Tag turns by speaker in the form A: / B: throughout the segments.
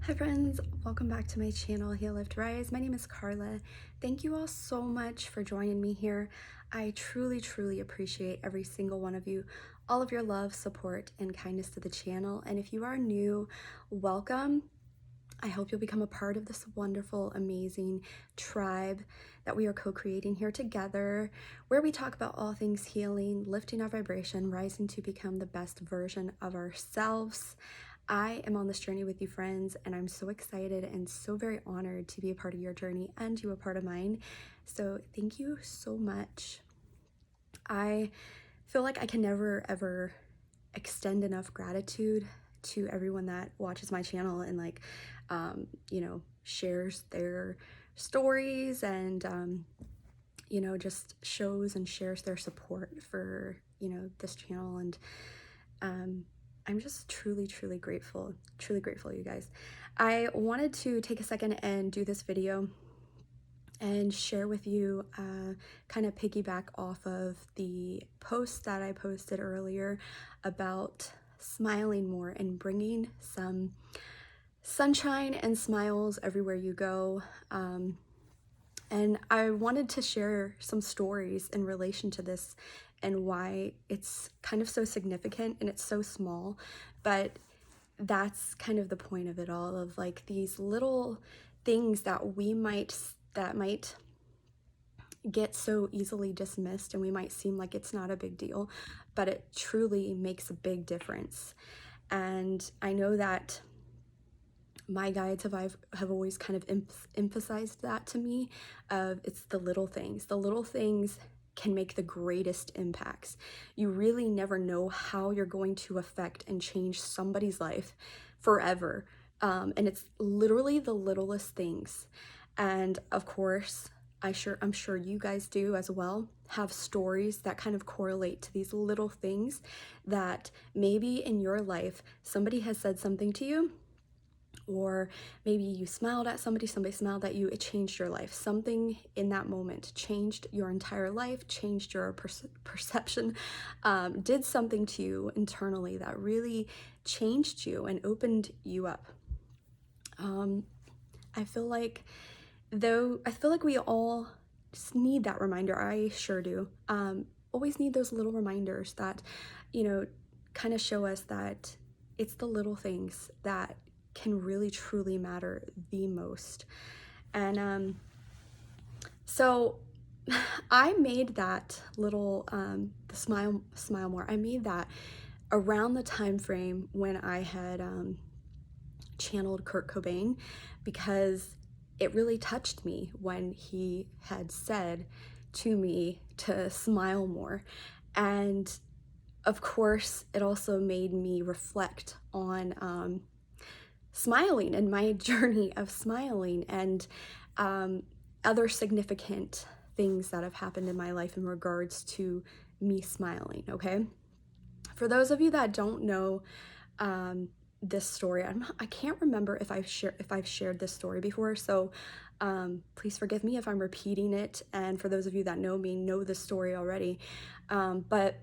A: Hi friends, welcome back to my channel, Heal Lift Rise. My name is Carla. Thank you all so much for joining me here. I truly appreciate every single one of you, all of your love, support, and kindness to the channel. And if you are new, welcome. I hope you'll become a part of this wonderful, amazing tribe that we are co-creating here together, where we talk about all things healing, lifting our vibration, rising to become the best version of ourselves. I am on this journey with you, friends, and I'm so excited and so very honored to be a part of your journey and you a part of mine. So thank you so much. I feel like I can never ever extend enough gratitude to everyone that watches my channel and shares their stories and just shows and shares their support for this channel. And I'm just truly grateful, you guys. I wanted to take a second and do this video and share with you, kind of piggyback off of the post that I posted earlier about smiling more and bringing some sunshine and smiles everywhere you go. And I wanted to share some stories in relation to this and why it's kind of so significant and it's so small, but that's kind of the point of it all, of like these little things that might get so easily dismissed and we might seem like it's not a big deal, but it truly makes a big difference. And I know that my guides have always kind of emphasized that to me, of it's the little things. The little things can make the greatest impacts. You really never know how you're going to affect and change somebody's life forever. And it's literally the littlest things. And of course, I'm sure you guys do as well, have stories that kind of correlate to these little things that maybe in your life somebody has said something to you, or maybe you smiled at somebody smiled at you, it changed your life. Something in that moment changed your entire life, changed your perception, did something to you internally that really changed you and opened you up. I feel like we all just need that reminder. I sure do. Always need those little reminders that, kind of show us that it's the little things that can really truly matter the most. And so I made that little the smile more. I made that around the time frame when I had channeled Kurt Cobain, because it really touched me when he had said to me to smile more. And of course, it also made me reflect on smiling and my journey of smiling, and other significant things that have happened in my life in regards to me smiling. Okay, for those of you that don't know this story, I can't remember if I've shared this story before, so please forgive me if I'm repeating it, and for those of you that know me, know this story already. But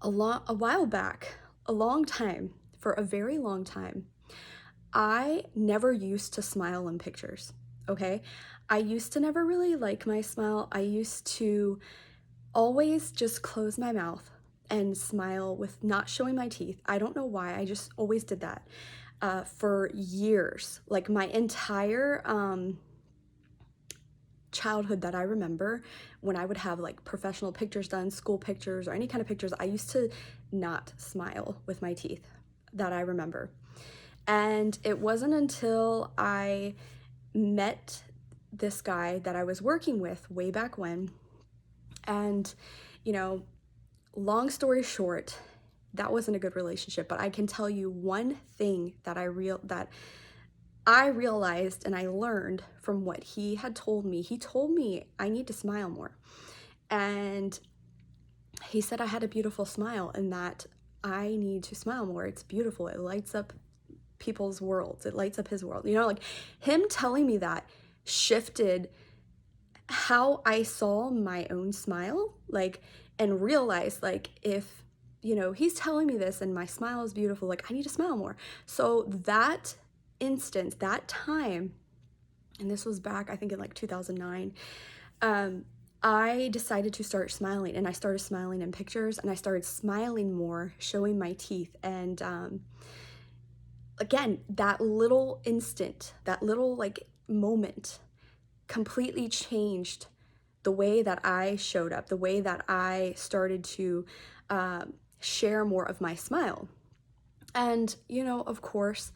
A: a while back, a long time, for a very long time, I never used to smile in pictures, okay? I used to never really like my smile. I used to always just close my mouth and smile with not showing my teeth. I don't know why, I just always did that for years. Like my entire childhood that I remember, when I would have like professional pictures done, school pictures, or any kind of pictures, I used to not smile with my teeth, that I remember. And it wasn't until I met this guy that I was working with way back when, and long story short, that wasn't a good relationship, but I can tell you one thing that I realized and I learned from what he had told me. He told me I need to smile more. And he said I had a beautiful smile and that I need to smile more. It's beautiful. It lights up people's worlds. It lights up his world. Like him telling me that shifted how I saw my own smile, like, and realized, like, if he's telling me this and my smile is beautiful, like, I need to smile more. So that instance, that time, and this was back, I think, in like 2009, I decided to start smiling, and I started smiling in pictures, and I started smiling more, showing my teeth. And again, that little instant, that little like moment completely changed the way that I showed up, the way that I started to share more of my smile. And, of course,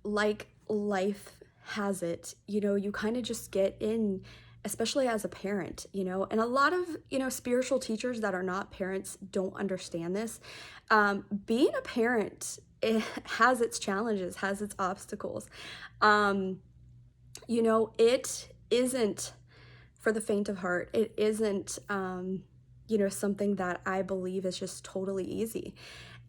A: like life has it, you kind of just get in, especially as a parent, and a lot of, spiritual teachers that are not parents don't understand this. Being a parent, it has its challenges, has its obstacles. It isn't for the faint of heart. It isn't, something that I believe is just totally easy.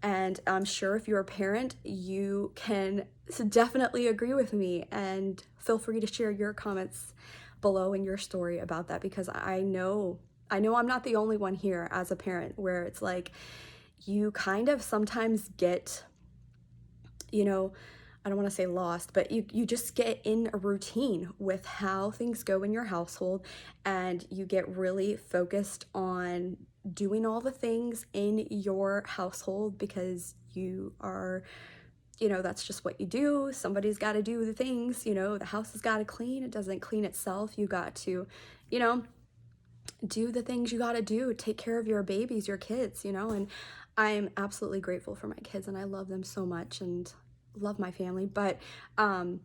A: And I'm sure if you're a parent, you can definitely agree with me, and feel free to share your comments below in your story about that, because I know I'm not the only one here as a parent where it's like you kind of sometimes get, I don't want to say lost, but you just get in a routine with how things go in your household, and you get really focused on doing all the things in your household because you are, that's just what you do. Somebody's got to do the things, the house has got to clean. It doesn't clean itself. You got to, you know, do the things you got to do, take care of your babies, your kids, and I'm absolutely grateful for my kids, and I love them so much and love my family. But the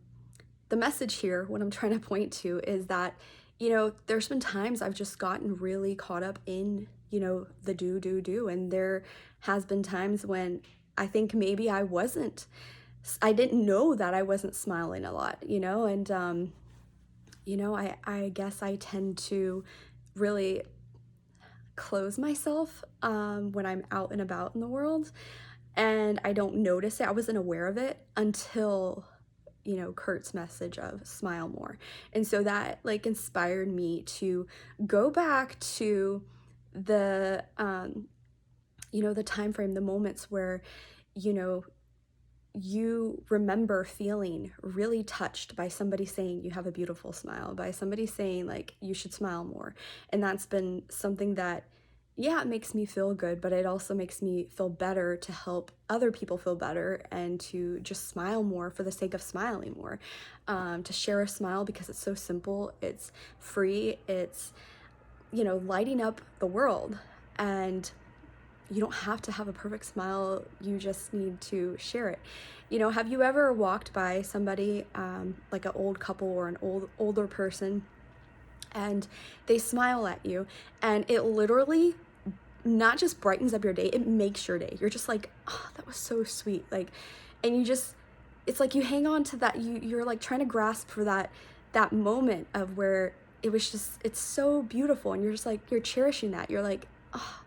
A: message here, what I'm trying to point to is that, there's been times I've just gotten really caught up in, the do. And there has been times when I think maybe I didn't know that I wasn't smiling a lot, and, I guess I tend to really close myself when I'm out and about in the world, and I don't notice it. I wasn't aware of it until, Kurt's message of smile more. And so that like inspired me to go back to the, the time frame, the moments where, you know, you remember feeling really touched by somebody saying you have a beautiful smile, by somebody saying like you should smile more. And that's been something that, yeah, it makes me feel good, but it also makes me feel better to help other people feel better, and to just smile more for the sake of smiling more. To share a smile because it's so simple, it's free, it's, lighting up the world. And you don't have to have a perfect smile, you just need to share it. Have you ever walked by somebody, like an old couple or an older person, and they smile at you, and it literally not just brightens up your day, it makes your day. You're just like, oh, that was so sweet. Like, and it's like you hang on to that, you're like trying to grasp for that moment of where it's so beautiful, and you're just like, you're cherishing that. You're like, oh,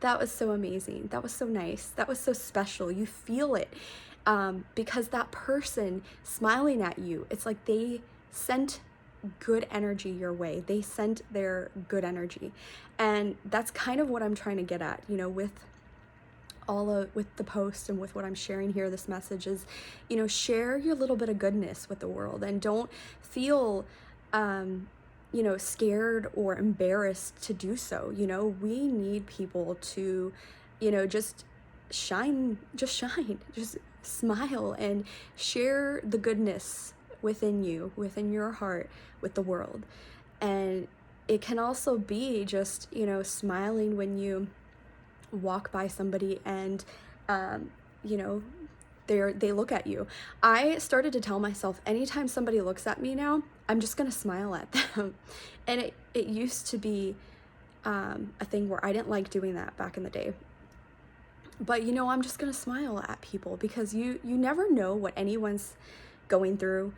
A: that was so amazing. That was so nice. That was so special. You feel it, because that person smiling at you, it's like they sent good energy your way. They sent their good energy. And that's kind of what I'm trying to get at, with with the post and with what I'm sharing here. This message is, share your little bit of goodness with the world, and don't feel, scared or embarrassed to do so. We need people to, just just smile and share the goodness within you, within your heart, with the world. And it can also be just, smiling when you walk by somebody and, you know, they look at you. I started to tell myself, anytime somebody looks at me now, I'm just gonna smile at them. And it used to be a thing where I didn't like doing that back in the day. But I'm just gonna smile at people, because you never know what anyone's going through.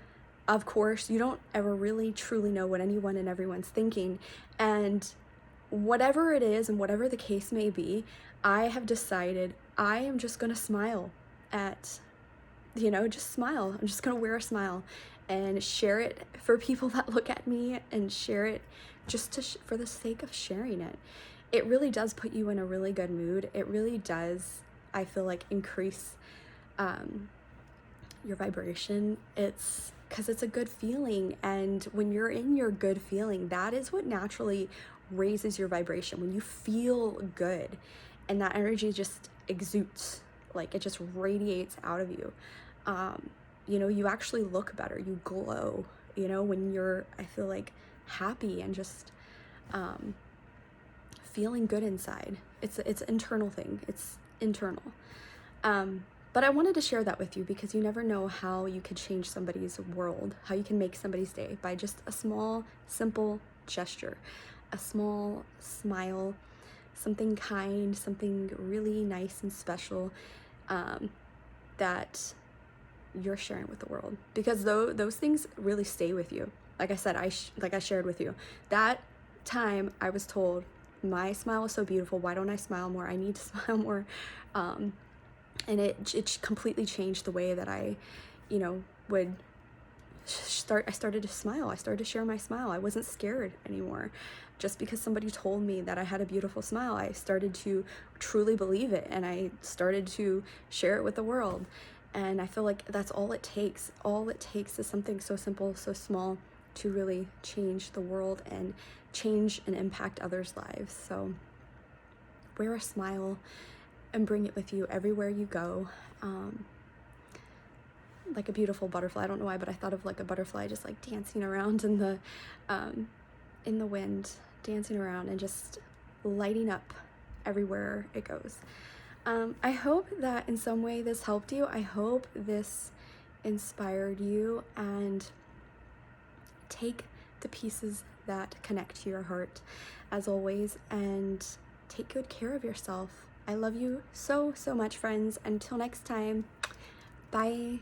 A: Of course, you don't ever really truly know what anyone and everyone's thinking. And whatever it is and whatever the case may be, I have decided I am just gonna smile at, just smile. I'm just gonna wear a smile and share it for people that look at me, and share it just for the sake of sharing it. It really does put you in a really good mood. It really does, I feel like, increase your vibration. It's because it's a good feeling, and when you're in your good feeling, that is what naturally raises your vibration. When you feel good and that energy just exudes, like it just radiates out of you, you know, you actually look better, you glow, you know, when you're, I feel like, happy and just feeling good inside. It's an internal thing, it's internal. But I wanted to share that with you because you never know how you could change somebody's world, how you can make somebody's day by just a small, simple gesture, a small smile, something kind, something really nice and special, that you're sharing with the world. Because those things really stay with you. Like I said, like I shared with you, that time I was told my smile is so beautiful. Why don't I smile more? I need to smile more. And it completely changed the way that I, you know, would I started to smile. I started to share my smile. I wasn't scared anymore. Just because somebody told me that I had a beautiful smile, I started to truly believe it, and I started to share it with the world. And I feel like that's all it takes. All it takes is something so simple, so small, to really change the world and change and impact others' lives. So wear a smile and bring it with you everywhere you go. Like a beautiful butterfly. I don't know why, but I thought of like a butterfly just like dancing around in the wind, dancing around and just lighting up everywhere it goes. I hope that in some way this helped you. I hope this inspired you, and take the pieces that connect to your heart as always, and take good care of yourself. I love you so, so much, friends. Until next time, bye.